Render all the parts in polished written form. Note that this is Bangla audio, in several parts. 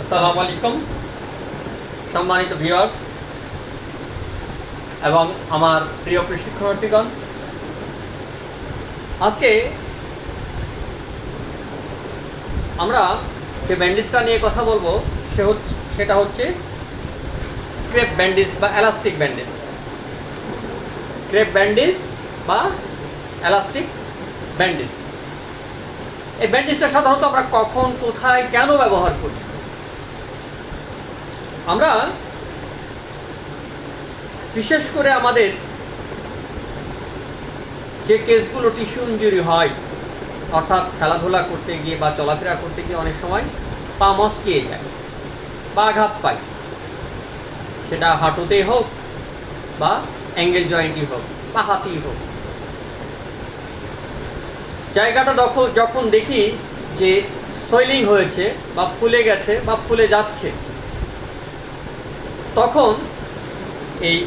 আসসালামু আলাইকুম সম্মানিত ভিউয়ার্স এবং আমার প্রিয় প্রশিক্ষণার্থীগণ, আজকে আমরা যে ব্যান্ডেজটা নিয়ে কথা বলবো সেটা হচ্ছে ক্রেপ ব্যান্ডেজ বা এলাস্টিক ব্যান্ডেজ। ক্রেপ ব্যান্ডেজ বা এলাস্টিক ব্যান্ডেজ, এই ব্যান্ডেজটা সাধারণত আমরা কখন, কোথায়, কেন ব্যবহার করি? আমরা বিশেষ করে আমাদের যে কেসগুলো টিস্যু ইনজুরি হয়, অর্থাৎ খেলাধুলা করতে গিয়ে বা চলাফেরা করতে গিয়ে অনেক সময় পা মচকিয়ে যায় বা আঘাত পায়, সেটা হাঁটুতেই হোক বা অ্যাঙ্গেল জয়েন্টই হোক বা হাতেই হোক, জায়গাটা যখন দেখি যে সোয়েলিং হয়েছে বা ফুলে গেছে বা ফুলে যাচ্ছে, তখন এই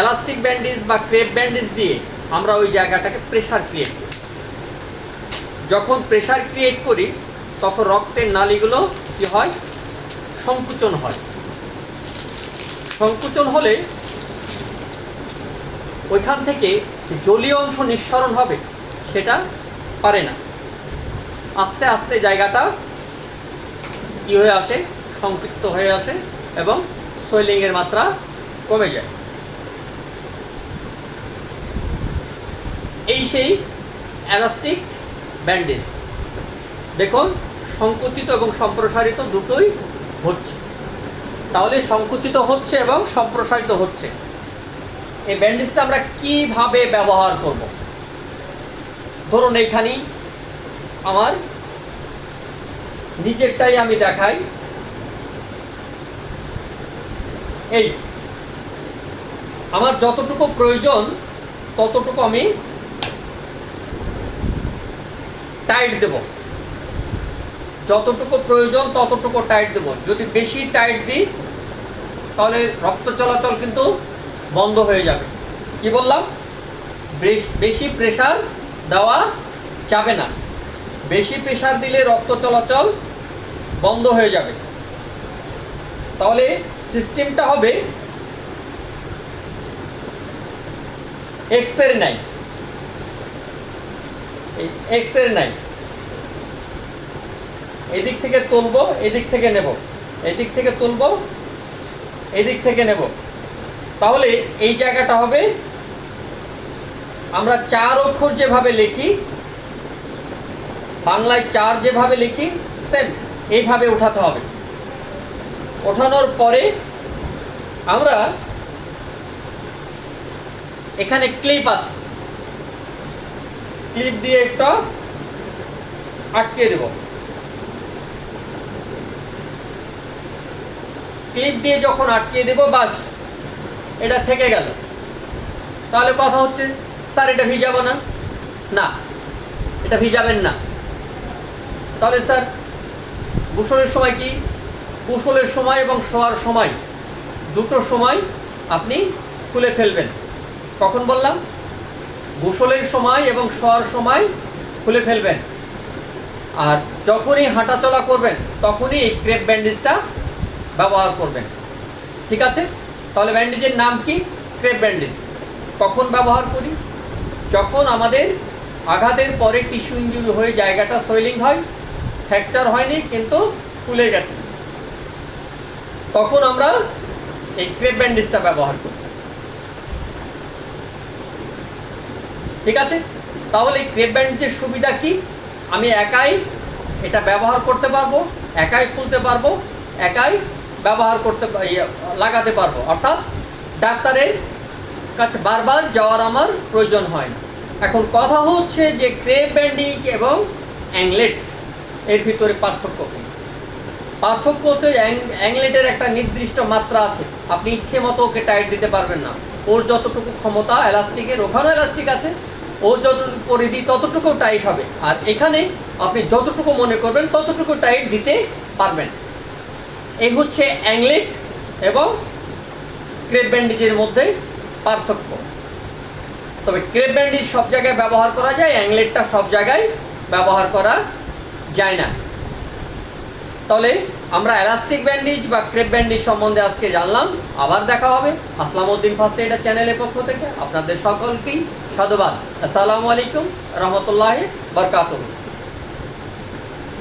এলাস্টিক ব্যান্ডেজ বা ক্রেপ ব্যান্ডেজ দিয়ে আমরা ওই জায়গাটাকে প্রেশার ক্রিয়েট করি। যখন প্রেশার ক্রিয়েট করি তখন রক্তের নালীগুলো কি হয়? সংকুচন হয়। সংকুচন হলে ওইখান থেকে যে জলীয় অংশ নিঃসরণ হবে সেটা পারে না, আস্তে আস্তে জায়গাটা কি হয়ে আসে? সংকুচিত হয়ে আসে এবং সোয়েলিংয়ের মাত্রা কমে যায়। এই সেই এলাস্টিক ব্যান্ডেজ। দেখুন, সংকুচিত এবং সম্প্রসারিত দুটোই হচ্ছে। তাহলে সংকুচিত হচ্ছে এবং সম্প্রসারিত হচ্ছে। এই ব্যান্ডেজটা আমরা কিভাবে ব্যবহার করব? ধরুন এইখানেই আমার নিজেরটাই আমি দেখাই। এই আমার যতটুকু প্রয়োজন ততটুকু আমি টাইট দেব, যতটুকু প্রয়োজন ততটুকু টাইট দেব। যদি বেশি টাইট দিই তাহলে রক্ত চলাচল কিন্তু বন্ধ হয়ে যাবে। কি বললাম? বেশি প্রেসার দেওয়া যাবে না। বেশি প্রেসার দিলে রক্ত চলাচল বন্ধ হয়ে যাবে। তাহলে সিস্টেমটা হবে এক্সের নাই, এক্সের নাই। এদিক থেকে তুলবো, এদিক থেকে নেব, এদিক থেকে তুলবো, এদিক থেকে নেব। তাহলে এই জায়গাটা হবে, আমরা 4 অক্ষর যেভাবে লিখি, বাংলায় 4 যেভাবে লিখি, সেম এইভাবে উঠাতে হবে। ওঠানোর পরে আমরা এখানে ক্লিপ আছে, ক্লিপ দিয়ে একটা আটকে দেব। ক্লিপ দিয়ে যখন আটকে দেব, বাস এটা থেকে গেল। তাহলে কথা হচ্ছে, স্যার এটা ভিজাবো না? না, এটা ভিজাবেন না। তাহলে স্যার গোসলের সময় কি? গোসলের সময় এবং শোয়ার সময়, দুটো সময় আপনি খুলে ফেলবেন। কখন বললাম? গোসলের সময় এবং শোয়ার সময় খুলে ফেলবেন। আর যখনই হাঁটাচলা করবেন তখনই এই ক্রেপ ব্যান্ডেজটা ব্যবহার করবেন। ঠিক আছে? তাহলে ব্যান্ডেজের নাম কি? Crepe bandage. কখন ব্যবহার করি? যখন আমাদের আঘাতের পরে টিস্যু ইনজুরি হয়ে জায়গাটা সোয়েলিং হয়, ফ্র্যাকচার হয়নি কিন্তু ফুলে গেছে, তখন আমরা এই ক্রেপ ব্যান্ডেজটা ব্যবহার করি। ঠিক আছে? তাহলে এই ক্রেপ ব্যান্ডেজের সুবিধা কি? আমি একাই এটা ব্যবহার করতে পারবো, একাই খুলতে পারবো, একাই ব্যবহার করতে লাগাতে পারবো। অর্থাৎ ডাক্তারের কাছে বারবার যাওয়ার আমার প্রয়োজন হয় না। এখন কথা হচ্ছে যে ক্রেপ ব্যান্ডেজ এবং অ্যাংলেট এর ভিতরে পার্থক্য কী? পার্থক্য হতে অ্যাংলেটের একটা নির্দিষ্ট মাত্রা আছে, আপনি ইচ্ছে মতো ওকে টাইট দিতে পারবেন না। ওর যতটুকু ক্ষমতা এলাস্টিকের, ওখানেও এলাস্টিক আছে, ওর যতটুকু পরিধি ততটুকু টাইট হবে। আর এখানে আপনি যতটুকু মনে করবেন ততটুকু টাইট দিতে পারবেন। এই হচ্ছে অ্যাংলেট এবং ক্রেপ ব্যান্ডেজের মধ্যে পার্থক্য। তবে ক্রেপ ব্যান্ডেজ সব জায়গায় ব্যবহার করা যায়, অ্যাংলেটটা সব জায়গায় ব্যবহার করা যায় না। তাহলে আমরা এলাস্টিক ব্যান্ডেজ বা ক্রেপ ব্যান্ডেজ সম্বন্ধে আজকে জানলাম। আবার দেখা হবে আসলামউদ্দিন ফার্স্ট এইডার চ্যানেলের পক্ষ থেকে। আপনাদের সকলকেই সাধুবাদ। আসসালামু আলাইকুম রহমতুল্লাহি বারকাতুহু।